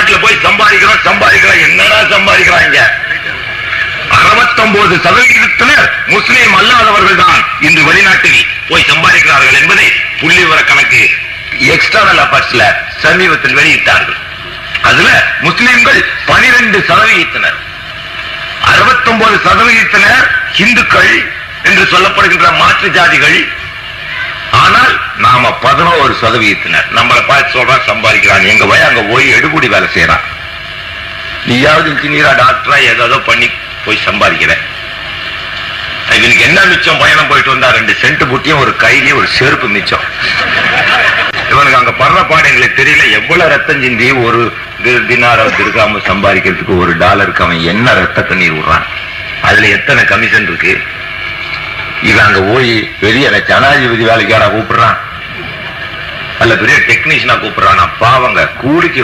வெளிநாட்டுல போய் சம்பாதிக்கிறோம் என்னடா சம்பாதிக்கிறாங்க? 69% முஸ்லீம் அல்லாதவர்கள் தான் இன்று வெளிநாட்டில் போய் சம்பாதிக்கிறார்கள் என்பதை புள்ளிவிவர கணக்கு எக்ஸ்டர்னல் அஃபேர்ஸ்ல சமீபத்தில் வெளியிட்டார்கள். அதுல முஸ்லிம்கள் 12%, 69% இந்துக்கள் என்று சொல்லப்படுகின்ற மாற்று ஜாதிகள். ஆனால் நாம 11%. நம்மளை பார்த்து சொல்றான் சம்பாதிக்கிறான். எங்க போய் அங்க போய் எடுபடி வேலை செய்யறான். நீயாவது இன்ஜினியரா டாக்டரா ஏதோ பண்ணி போய் சம்பாதிக்கிற. இவனுக்கு என்ன மிச்சம்? பயணம் போயிட்டு வந்தா 2 சென்ட் புட்டியும் ஒரு கையிலேயே ஒரு செருப்பு மிச்சம். இவனுக்கு அங்க படுற பாடு எங்களுக்கு தெரியல. எவ்வளவு ரத்தம் சிந்தி ஒரு தினார திருக்காம சம்பாதிக்கிறதுக்கு $1 அவன் என்ன ரத்த கண்ணீர் விடுறான். அதுல எத்தனை கமிஷன் இருக்கு? இவன் அங்க போய் பெரிய ஜனாதிபதி வேலைக்காரா கூப்பிடுறான், அல்ல பெரிய டெக்னீஷியனா கூப்பிடுறான். பாவங்க கூலிக்கு